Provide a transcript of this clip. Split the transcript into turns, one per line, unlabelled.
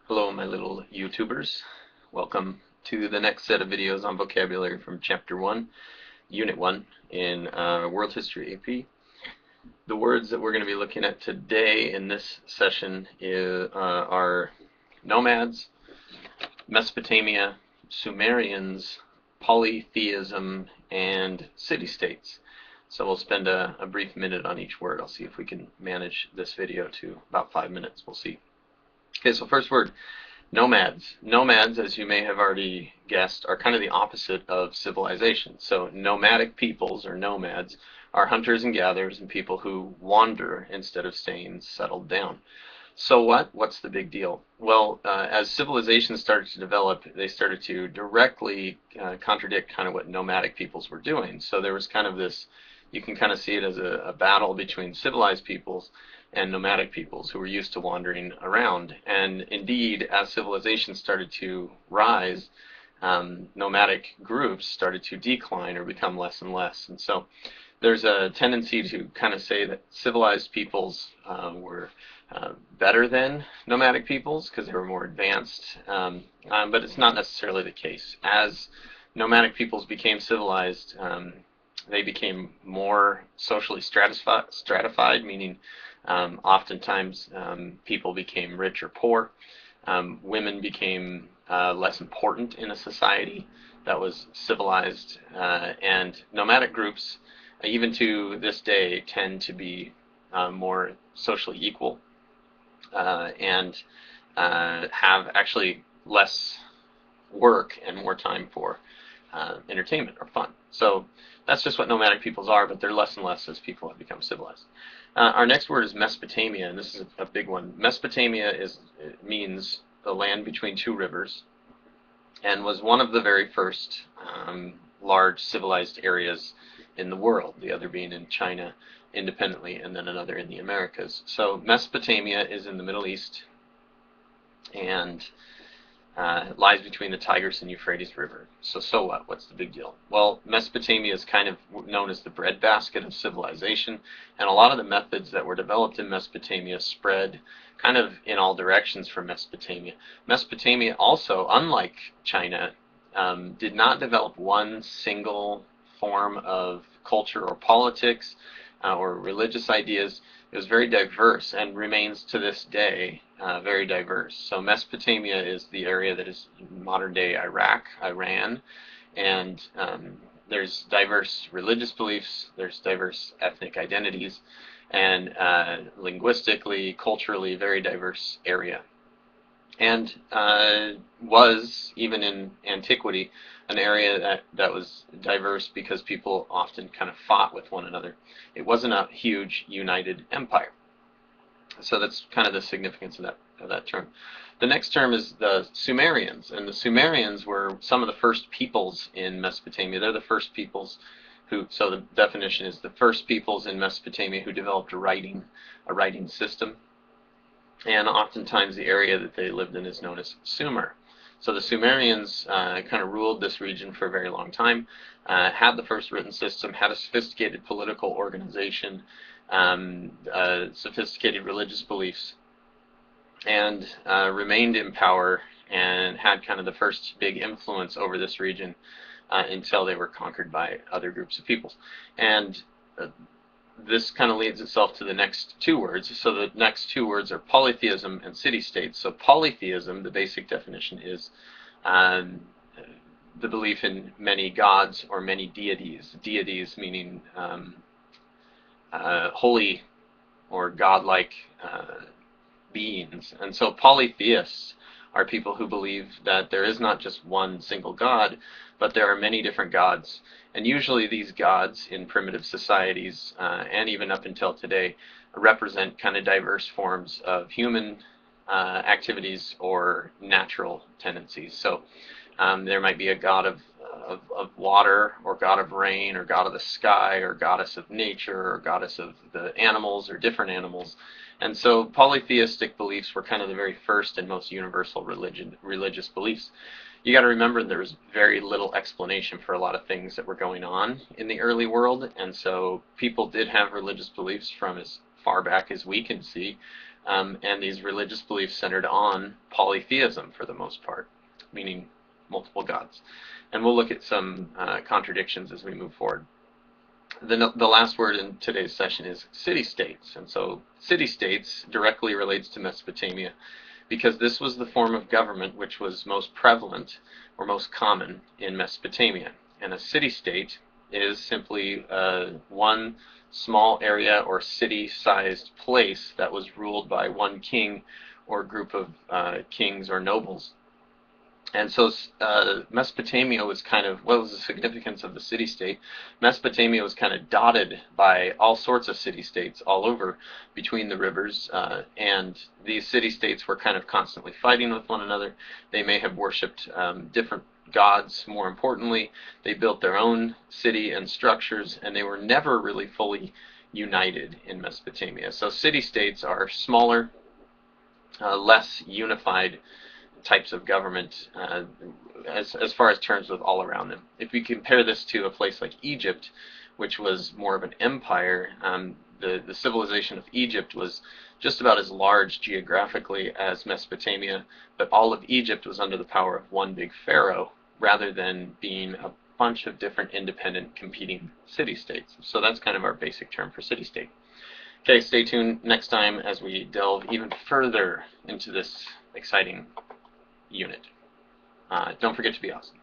Hello, my little YouTubers. Welcome to the next set of videos on vocabulary from Chapter 1, Unit 1 in World History AP. The words that we're going to be looking at today in this session are Nomads, Mesopotamia, Sumerians, Polytheism, and city-states. So we'll spend a brief minute on each word. I'll see if we can manage this video to about 5 minutes. We'll see. Okay, so first word, nomads. Nomads, as you may have already guessed, are kind of the opposite of civilization. So nomadic peoples, or nomads, are hunters and gatherers and people who wander instead of staying settled down. So what? What's the big deal? Well, as civilizations started to develop, they started to directly contradict kind of what nomadic peoples were doing. So there was kind of this, you can kind of see it as a battle between civilized peoples and nomadic peoples who were used to wandering around. And indeed, as civilization started to rise, nomadic groups started to decline or become less and less. And so there's a tendency to kind of say that civilized peoples were better than nomadic peoples because they were more advanced, but it's not necessarily the case. As nomadic peoples became civilized, they became more socially stratified, meaning oftentimes people became rich or poor. Women became less important in a society that was civilized, and nomadic groups, even to this day, tend to be more socially equal and have actually less work and more time for entertainment or fun. So that's just what nomadic peoples are, but they're less and less as people have become civilized. Our next word is Mesopotamia, and this is a big one. Mesopotamia means the land between two rivers, and was one of the very first large civilized areas in the world, the other being in China independently, and then another in the Americas. So Mesopotamia is in the Middle East, and lies between the Tigris and Euphrates River. So what? What's the big deal? Well, Mesopotamia is kind of known as the breadbasket of civilization, and a lot of the methods that were developed in Mesopotamia spread kind of in all directions from Mesopotamia. Mesopotamia also, unlike China, did not develop one single form of culture or politics or religious ideas. It was very diverse and remains to this day very diverse. So Mesopotamia is the area that is modern-day Iraq, Iran, and there's diverse religious beliefs, there's diverse ethnic identities, and linguistically, culturally, very diverse area. And was, even in antiquity, an area that was diverse because people often kind of fought with one another. It wasn't a huge united empire. So that's kind of the significance of that term. The next term is the Sumerians, and the Sumerians were some of the first peoples in Mesopotamia. They're the first peoples who, so the definition is the first peoples in Mesopotamia who developed a writing system. And oftentimes the area that they lived in is known as Sumer. So the Sumerians kind of ruled this region for a very long time, had the first written system, had a sophisticated political organization, sophisticated religious beliefs, and remained in power and had kind of the first big influence over this region until they were conquered by other groups of peoples. And this kind of leads itself to the next two words. So the next two words are polytheism and city-states. So polytheism, the basic definition, is the belief in many gods or many deities. Deities meaning holy or godlike beings. And so polytheists are people who believe that there is not just one single god, but there are many different gods. And usually these gods in primitive societies, and even up until today, represent kind of diverse forms of human activities or natural tendencies. So there might be a god of water, or god of rain, or god of the sky, or goddess of nature, or goddess of the animals, or different animals. And so polytheistic beliefs were kind of the very first and most universal religious beliefs. You got to remember there was very little explanation for a lot of things that were going on in the early world, and so people did have religious beliefs from as far back as we can see, and these religious beliefs centered on polytheism for the most part, meaning multiple gods. And we'll look at some contradictions as we move forward. The last word in today's session is city-states, and so city-states directly relates to Mesopotamia, because this was the form of government which was most prevalent or most common in Mesopotamia. And a city-state is simply one small area or city-sized place that was ruled by one king or group of kings or nobles. And so Mesopotamia was kind of, what was the significance of the city-state? Mesopotamia was kind of dotted by all sorts of city-states all over between the rivers, and these city-states were kind of constantly fighting with one another. They may have worshipped different gods. More importantly, they built their own city and structures, and they were never really fully united in Mesopotamia. So city-states are smaller, less unified types of government as far as terms with all around them. If we compare this to a place like Egypt, which was more of an empire, the civilization of Egypt was just about as large geographically as Mesopotamia, but all of Egypt was under the power of one big pharaoh rather than being a bunch of different independent competing city-states. So that's kind of our basic term for city-state. Okay, stay tuned next time as we delve even further into this exciting unit. Don't forget to be awesome.